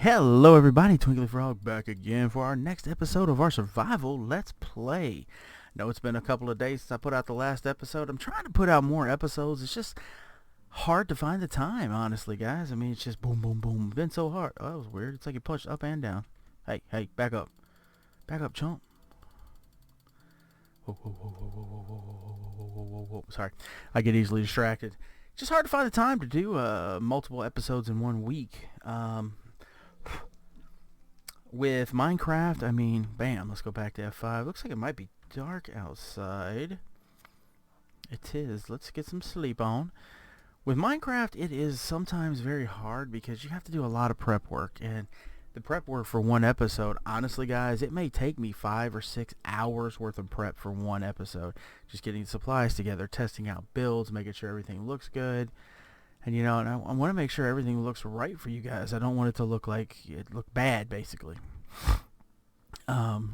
Hello everybody, Twinkly Frog back again for our next episode of our survival Let's Play. Know it's been a couple of days since I put out the last episode. I'm trying to put out more episodes. It's just hard to find the time, honestly, guys. I mean, it's just boom, boom, boom. Been so hard. Oh, that was weird. It's like you punched up and down. Hey, back up. Back up, chump. Whoa, whoa, whoa, whoa, whoa, whoa, whoa, whoa, whoa, whoa, whoa. Sorry. I get easily distracted. Just hard to find the time to do multiple episodes in 1 week. With Minecraft, I mean, bam, let's go back to F5. Looks like it might be dark outside. It is. Let's get some sleep on. With Minecraft, it is sometimes very hard because you have to do a lot of prep work. And the prep work for one episode, honestly, guys, it may take me 5 or 6 hours worth of prep for one episode. Just getting supplies together, testing out builds, making sure everything looks good. And, you know, and I want to make sure everything looks right for you guys. I don't want it to look like it looked bad, basically.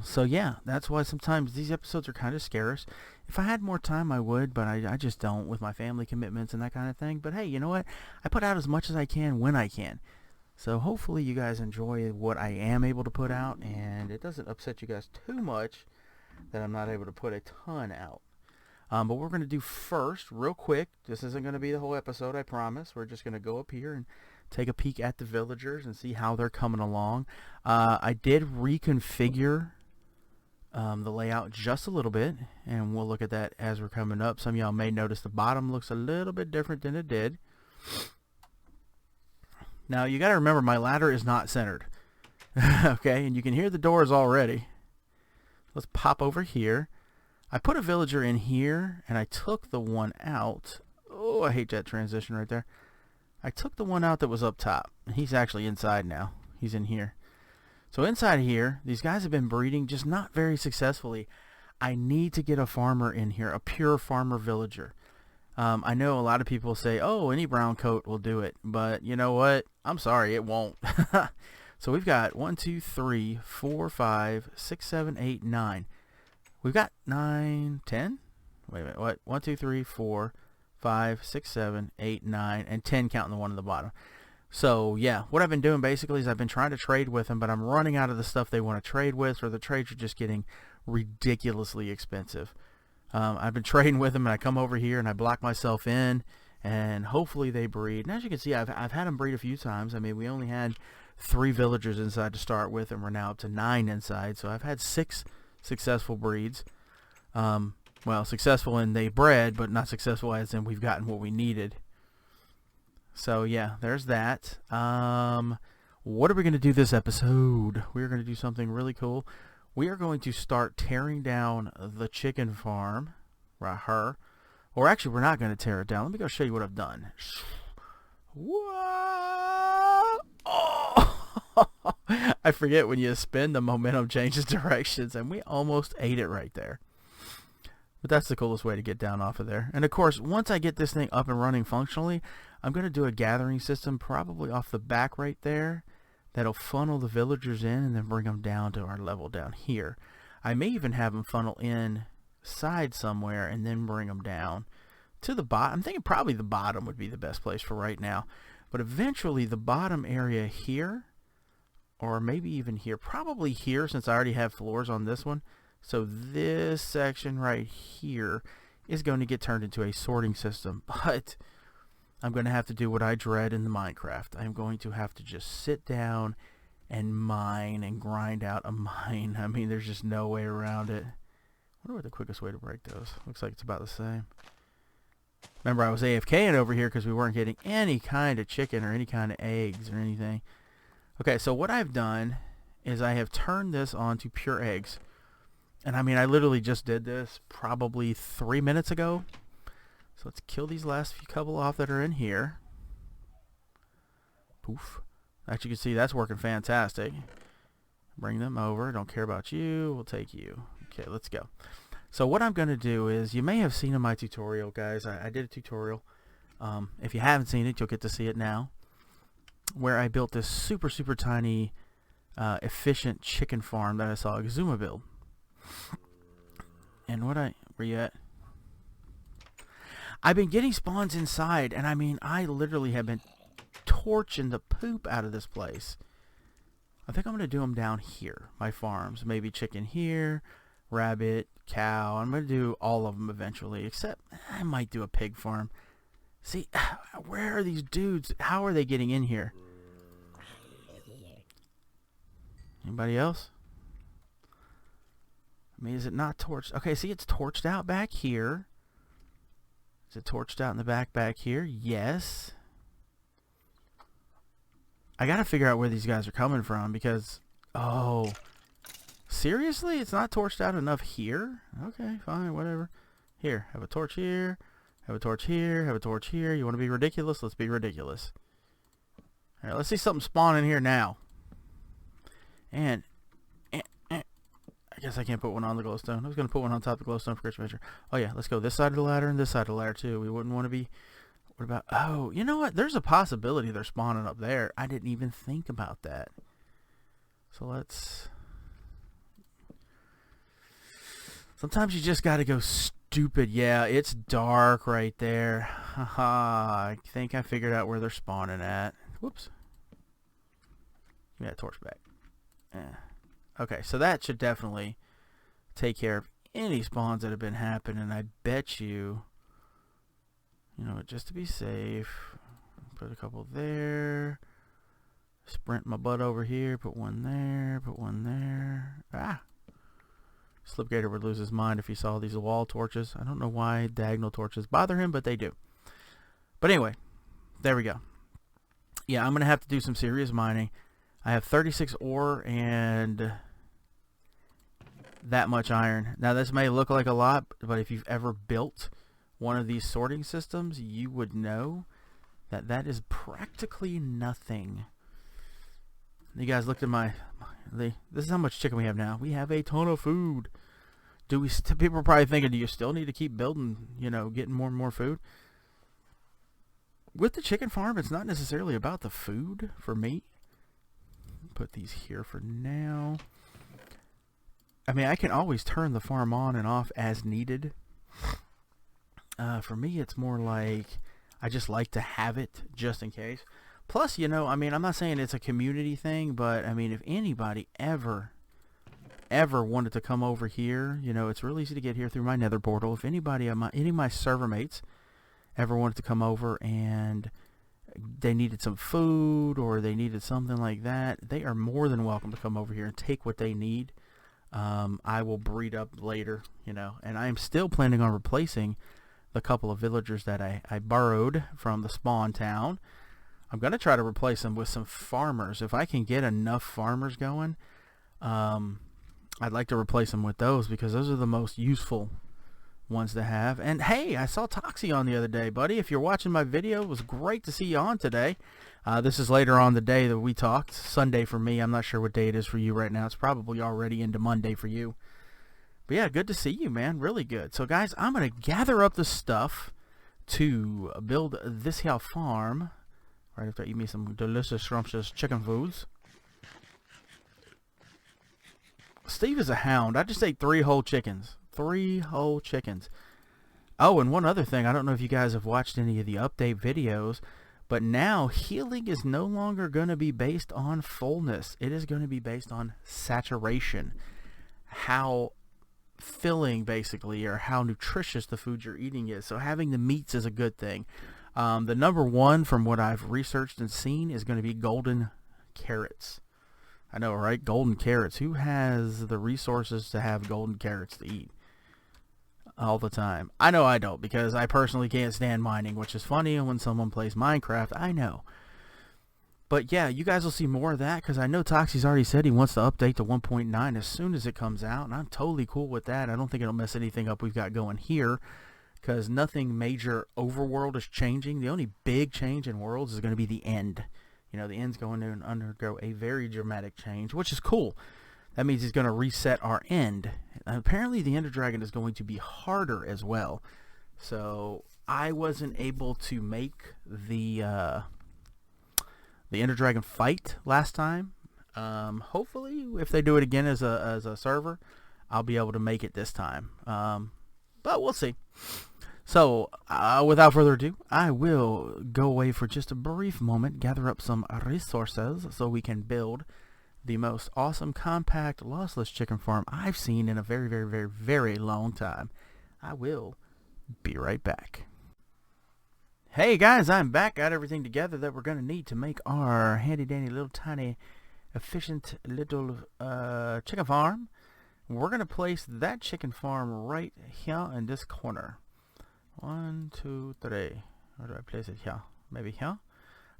So, yeah, that's why sometimes these episodes are kind of scarce. If I had more time, I would, but I just don't with my family commitments and that kind of thing. But, hey, you know what? I put out as much as I can when I can. So, hopefully, you guys enjoy what I am able to put out, and it doesn't upset you guys too much that I'm not able to put a ton out. But what we're going to do first, real quick, this isn't going to be the whole episode, I promise. We're just going to go up here and take a peek at the villagers and see how they're coming along. I did reconfigure the layout just a little bit, and we'll look at that as we're coming up. Some of y'all may notice the bottom looks a little bit different than it did. Now, you got to remember, my ladder is not centered. Okay, and you can hear the doors already. Let's pop over here. I put a villager in here, and I took the one out. Oh, I hate that transition right there. I took the one out that was up top. He's actually inside now. He's in here. So inside here, these guys have been breeding, just not very successfully. I need to get a farmer in here, a pure farmer villager. I know a lot of people say, oh, any brown coat will do it. But you know what? I'm sorry, it won't. So we've got 1, 2, 3, 4, 5, 6, 7, 8, 9. We've got 9, 10. Wait a minute. What? 1, 2, 3, 4, 5, 6, 7, 8, 9, and 10 counting the one in the bottom. So, yeah, what I've been doing basically is I've been trying to trade with them, but I'm running out of the stuff they want to trade with, or the trades are just getting ridiculously expensive. I've been trading with them, and I come over here and I block myself in, and hopefully they breed. And as you can see, I've had them breed a few times. I mean, we only had 3 villagers inside to start with, and we're now up to 9 inside. So I've had 6 successful breeds. Well, successful in they bred, but not successful as in we've gotten what we needed. So yeah, there's that. What are we going to do this episode? We're going to do something really cool. We are going to start tearing down the chicken farm right here. Or actually, we're not going to tear it down. Let me go show you what I've done. Whoa! Oh! I forget when you spin, the momentum changes directions, and we almost ate it right there. But that's the coolest way to get down off of there. And of course, once I get this thing up and running functionally, I'm going to do a gathering system probably off the back right there that'll funnel the villagers in and then bring them down to our level down here. I may even have them funnel inside somewhere and then bring them down to the bottom. I'm thinking probably the bottom would be the best place for right now. But eventually the bottom area here, or maybe even here, probably here since I already have floors on this one. So this section right here is going to get turned into a sorting system, but I'm going to have to do what I dread in the Minecraft. I'm going to have to just sit down and mine and grind out a mine. I mean, there's just no way around it. I wonder what the quickest way to break those. Looks like it's about the same. Remember, I was AFKing over here because we weren't getting any kind of chicken or any kind of eggs or anything. Okay, so what I've done is I have turned this on to pure eggs. And I mean, I literally just did this probably 3 minutes ago. So let's kill these last few couple off that are in here. Poof. As you can see, that's working fantastic. Bring them over. Don't care about you. We'll take you. Okay, let's go. So what I'm going to do is, you may have seen in my tutorial, guys. I did a tutorial. If you haven't seen it, you'll get to see it now. Where I built this super, super tiny, efficient chicken farm that I saw Exuma build. And where you at? I've been getting spawns inside, and I mean, I literally have been torching the poop out of this place. I think I'm going to do them down here, my farms. Maybe chicken here, rabbit, cow. I'm going to do all of them eventually, except I might do a pig farm. See, where are these dudes? How are they getting in here? Anybody else? I mean, is it not torched? Okay, see, it's torched out back here. Is it torched out in the back here? Yes. I gotta figure out where these guys are coming from because... Oh. Seriously? It's not torched out enough here? Okay, fine, whatever. Here, have a torch here. Have a torch here. Have a torch here. You want to be ridiculous? Let's be ridiculous. Alright, let's see something spawn in here now. And... I guess I can't put one on the glowstone. I was going to put one on top of the glowstone for great measure. Oh yeah, let's go this side of the ladder and this side of the ladder too. We wouldn't want to be... What about... Oh, you know what? There's a possibility they're spawning up there. I didn't even think about that. So let's... Sometimes you just got to go stupid. Yeah, it's dark right there. Haha, I think I figured out where they're spawning at. Whoops. Give me that torch back. Yeah. Okay, so that should definitely take care of any spawns that have been happening. I bet you, you know, just to be safe, put a couple there, sprint my butt over here, put one there, put one there. Ah! Slipgator would lose his mind if he saw these wall torches. I don't know why diagonal torches bother him, but they do. But anyway, there we go. Yeah, I'm going to have to do some serious mining. I have 36 ore and that much iron. Now this may look like a lot, but if you've ever built one of these sorting systems, you would know that that is practically nothing. You guys looked at my... this is how much chicken we have now. We have a ton of food. People are probably thinking, do you still need to keep building, you know, getting more and more food? With the chicken farm, it's not necessarily about the food for me. Put these here for now. I mean, I can always turn the farm on and off as needed. For me, it's more like I just like to have it just in case. Plus, you know, I mean, I'm not saying it's a community thing, but I mean, if anybody ever wanted to come over here, you know, it's really easy to get here through my nether portal. If anybody, any of my server mates ever wanted to come over and they needed some food or they needed something like that, they are more than welcome to come over here and take what they need. I will breed up later, you know, and I am still planning on replacing the couple of villagers that I borrowed from the spawn town. I'm going to try to replace them with some farmers. If I can get enough farmers going, I'd like to replace them with those because those are the most useful ones to have. And hey, I saw Toxie on the other day, buddy. If you're watching my video, it was great to see you on today. This is later on the day that we talked. Sunday for me. I'm not sure what day it is for you right now. It's probably already into Monday for you. But yeah, good to see you, man. Really good. So guys, I'm going to gather up the stuff to build this here farm. Right after I eat me some delicious, scrumptious chicken foods. Steve is a hound. I just ate 3 whole chickens. 3 whole chickens. Oh, and one other thing. I don't know if you guys have watched any of the update videos, but now healing is no longer going to be based on fullness. It is going to be based on saturation. How filling, basically, or how nutritious the food you're eating is. So having the meats is a good thing. The number one, from what I've researched and seen, is going to be golden carrots. I know, right? Golden carrots. Who has the resources to have golden carrots to eat all the time? I know I don't, because I personally can't stand mining, which is funny when someone plays Minecraft. I know. But yeah, you guys will see more of that, because I know Toxie's already said he wants to update to 1.9 as soon as it comes out, and I'm totally cool with that. I don't think it'll mess anything up we've got going here, because nothing major overworld is changing. The only big change in worlds is going to be the end. You know, the end's going to undergo a very dramatic change, which is cool. That means he's going to reset our end. And apparently the Ender Dragon is going to be harder as well. So I wasn't able to make the Ender Dragon fight last time. Hopefully, if they do it again as a server, I'll be able to make it this time. But we'll see. So, without further ado, I will go away for just a brief moment, gather up some resources so we can build the most awesome, compact, lossless chicken farm I've seen in a very, very, very, very long time. I will be right back. Hey guys, I'm back. Got everything together that we're going to need to make our handy dandy little tiny efficient little chicken farm. We're going to place that chicken farm right here in this corner. 1, 2, 3. Where do I place it? Here. Maybe here?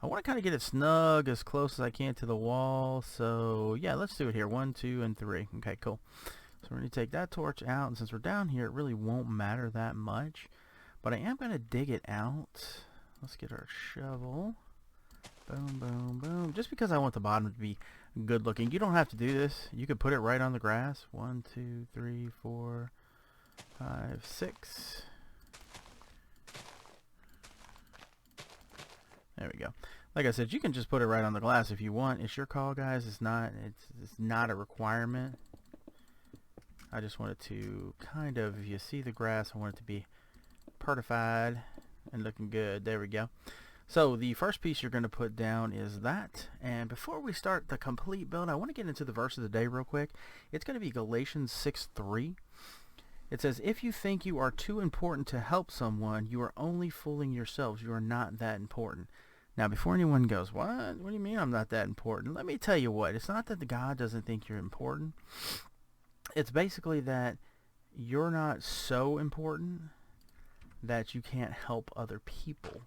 I want to kind of get it snug as close as I can to the wall. So yeah, let's do it here. 1, 2, and 3. Okay, cool. So we're going to take that torch out, and since we're down here, it really won't matter that much. But I am going to dig it out. Let's get our shovel. Boom, boom, boom. Just because I want the bottom to be good looking. You don't have to do this. You could put it right on the grass. 1, 2, 3, 4, 5, 6. There we go. Like I said, you can just put it right on the glass if you want. It's your call, guys. It's not a requirement. I just want it to kind of, if you see the grass, I want it to be pertified and looking good. There we go. So the first piece you're going to put down is that. And before we start the complete build, I want to get into the verse of the day real quick. It's going to be Galatians 6:3. It says, if you think you are too important to help someone, you are only fooling yourselves. You are not that important. Now, before anyone goes, what do you mean I'm not that important? Let me tell you what. It's not that the God doesn't think you're important. It's basically that you're not so important that you can't help other people.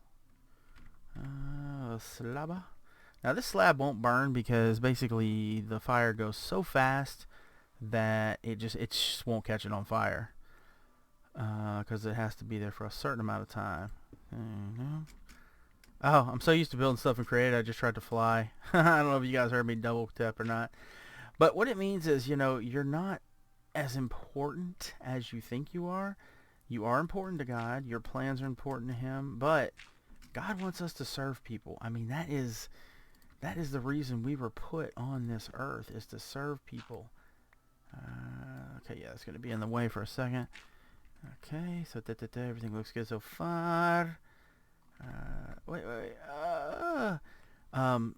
Slab. Now, this slab won't burn because basically the fire goes so fast that it just won't catch it on fire. Because it has to be there for a certain amount of time. Oh, I'm so used to building stuff in Create, I just tried to fly. I don't know if you guys heard me double tap or not. But what it means is, you know, you're not as important as you think you are. You are important to God. Your plans are important to Him. But God wants us to serve people. I mean, that is the reason we were put on this earth, is to serve people. Okay, yeah, it's going to be in the way for a second. Okay, so everything looks good so far.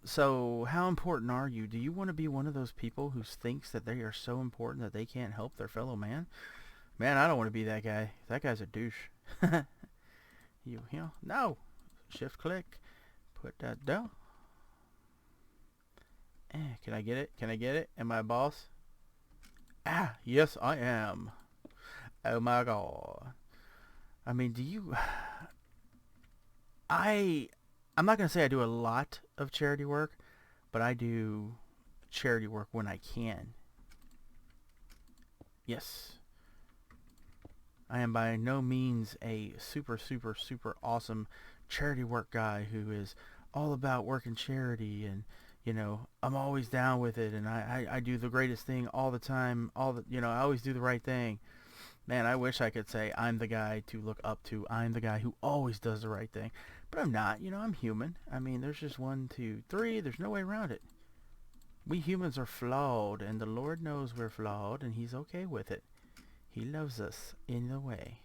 So how important are you? Do you want to be one of those people who thinks that they are so important that they can't help their fellow man? Man, I don't want to be that guy. That guy's a douche. You know, no. Shift click. Put that down. Can I get it? Can I get it? Am I a boss? Ah, yes, I am. Oh my God. I mean, do you... I'm not going to say I do a lot of charity work, but I do charity work when I can. Yes. I am by no means a super, super, super awesome charity work guy who is all about working charity and, you know, I'm always down with it and I do the greatest thing all the time, I always do the right thing. Man, I wish I could say I'm the guy to look up to. I'm the guy who always does the right thing. But I'm not. You know, I'm human. I mean, there's just 1, 2, 3. There's no way around it. We humans are flawed, and the Lord knows we're flawed, and He's okay with it. He loves us in the way.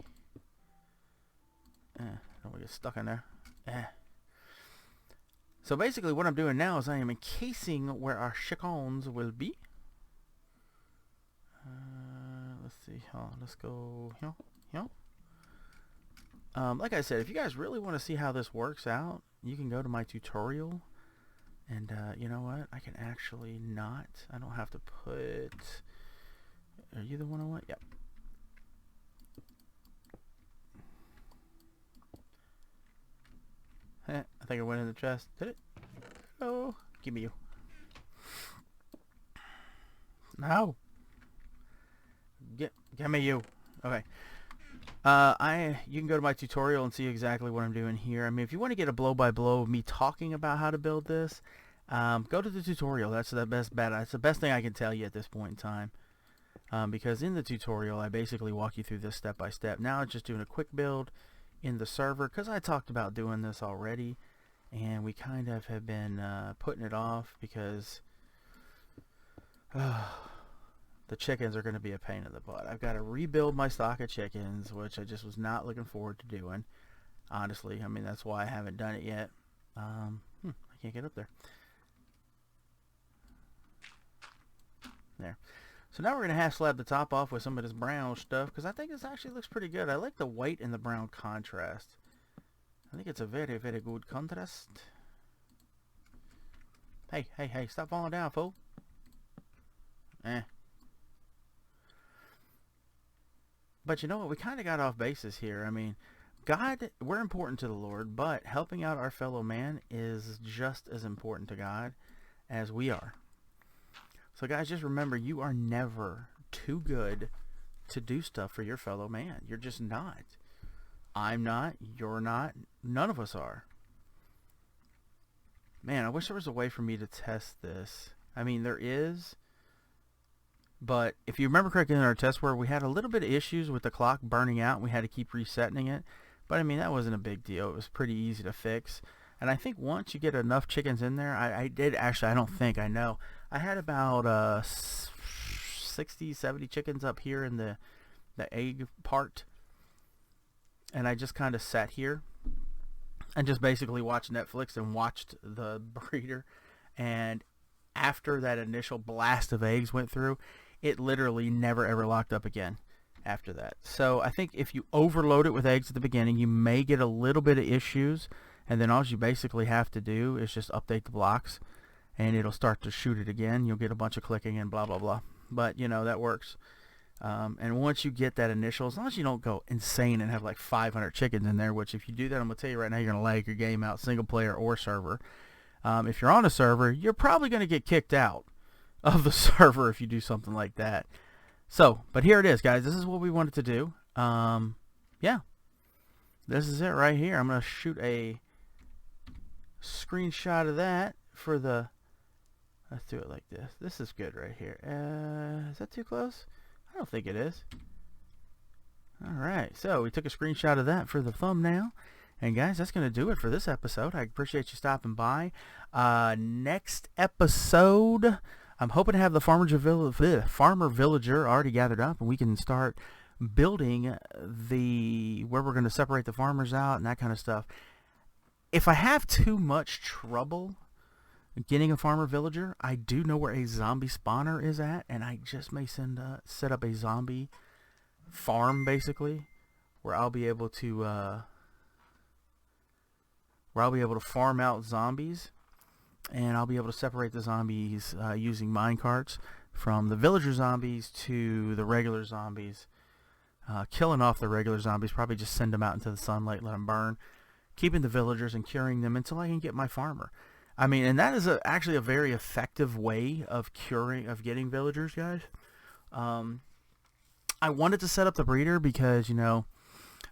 Don't get stuck in there. So basically what I'm doing now is I am encasing where our chickens will be. Let's see. Let's go here. Like I said, if you guys really want to see how this works out, you can go to my tutorial. And you know what? I can actually not. I don't have to put... Are you the one I want? Yep. I think it went in the chest. Did it? Oh, give me you. No. Get me you. Okay. You can go to my tutorial and see exactly what I'm doing here. I mean, if you want to get a blow-by-blow of me talking about how to build this, go to the tutorial. That's the best bet. That's the best thing I can tell you at this point in time. Because in the tutorial, I basically walk you through this step by step. Now it's just doing a quick build in the server because I talked about doing this already, and we kind of have been putting it off because the chickens are going to be a pain in the butt. I've got to rebuild my stock of chickens, which I just was not looking forward to doing. Honestly, I mean, that's why I haven't done it yet. I can't get up there. There. So now we're going to half slab the top off with some of this brown stuff, because I think this actually looks pretty good. I like the white and the brown contrast. I think it's a very, very good contrast. Hey, hey, hey, stop falling down, fool. But you know what? We kind of got off basis here. I mean, God, we're important to the Lord, but helping out our fellow man is just as important to God as we are. So guys, just remember, you are never too good to do stuff for your fellow man. You're just not. I'm not. You're not. None of us are. Man, I wish there was a way for me to test this. I mean, there is. But if you remember correctly in our test where we had a little bit of issues with the clock burning out, we had to keep resetting it. But I mean, that wasn't a big deal. It was pretty easy to fix. And I think once you get enough chickens in there, I did actually, I don't think, I know. I had about 60, 70 chickens up here in the egg part. And I just kind of sat here and just basically watched Netflix and watched the breeder. And after that initial blast of eggs went through, it literally never ever locked up again after that. So I think if you overload it with eggs at the beginning, you may get a little bit of issues, and then all you basically have to do is just update the blocks and it'll start to shoot it again. You'll get a bunch of clicking and blah blah blah, but you know, that works. And once you get that initial, as long as you don't go insane and have like 500 chickens in there, which if you do that, I'm gonna tell you right now, you're gonna lag your game out, single player or server. If you're on a server, you're probably gonna get kicked out of the server if you do something like that. So, but here it is, guys. This is what we wanted to do. Yeah, this is it right here. I'm gonna shoot a screenshot of that for the. Let's do it like this. This is good right here. Is that too close? I don't think it is. All right, so we took a screenshot of that for the thumbnail. And guys, that's going to do it for this episode. I appreciate you stopping by. Next episode, I'm hoping to have the farmer villager already gathered up, and we can start building where we're going to separate the farmers out and that kind of stuff. If I have too much trouble getting a farmer villager, I do know where a zombie spawner is at, and I just may set up a zombie farm, basically, where I'll be able to farm out zombies, and I'll be able to separate the zombies using minecarts from the villager zombies to the regular zombies. Killing off the regular zombies, probably just send them out into the sunlight, let them burn, keeping the villagers and curing them until I can get my farmer. I mean, and that is actually a very effective way of getting villagers, guys. I wanted to set up the breeder because, you know,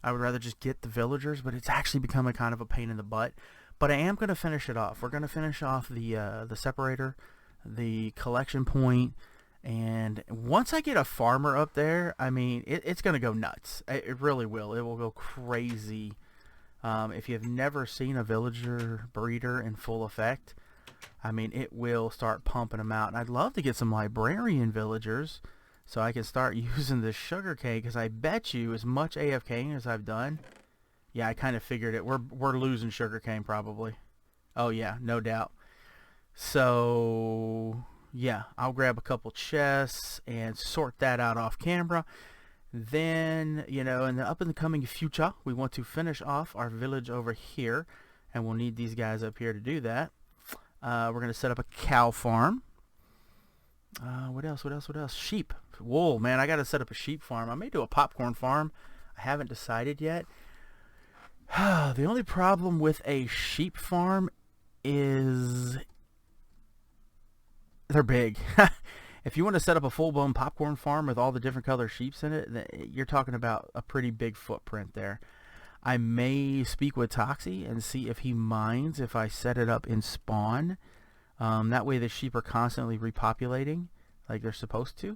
I would rather just get the villagers, but it's actually become a kind of a pain in the butt. But I am going to finish it off. We're going to finish off the separator, the collection point, and once I get a farmer up there, I mean, it's going to go nuts. It really will. It will go crazy. If you've never seen a villager breeder in full effect, I mean, it will start pumping them out. And I'd love to get some librarian villagers so I can start using this sugar cane, because I bet you as much AFKing as I've done, yeah, I kind of figured it. We're losing sugar cane probably. Oh yeah, no doubt. So yeah, I'll grab a couple chests and sort that out off camera. Then, you know, in the up in the coming future, we want to finish off our village over here, and we'll need these guys up here to do that. We're going to set up a cow farm. What else? Sheep. Wool, man, I got to set up a sheep farm. I may do a popcorn farm. I haven't decided yet. The only problem with a sheep farm is they're big. If you want to set up a full-blown popcorn farm with all the different color sheeps in it, you're talking about a pretty big footprint there. I may speak with Toxie and see if he minds if I set it up in spawn. That way the sheep are constantly repopulating like they're supposed to.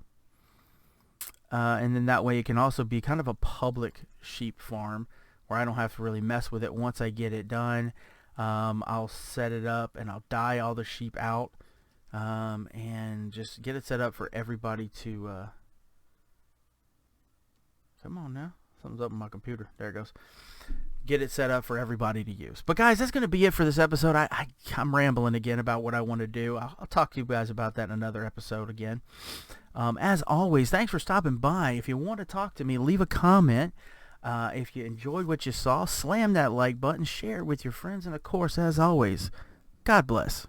And then that way it can also be kind of a public sheep farm where I don't have to really mess with it. Once I get it done, I'll set it up and I'll dye all the sheep out. And just get it set up for everybody to come on now, something's up on my computer, there it goes. get it set up for everybody to use. But guys, that's going to be it for this episode. I'm rambling again about what I want to do. I'll talk to you guys about that in another episode again. As always, thanks for stopping by. If you want to talk to me, leave a comment. If you enjoyed what you saw, slam that like button, share it with your friends, and of course, as always, God bless.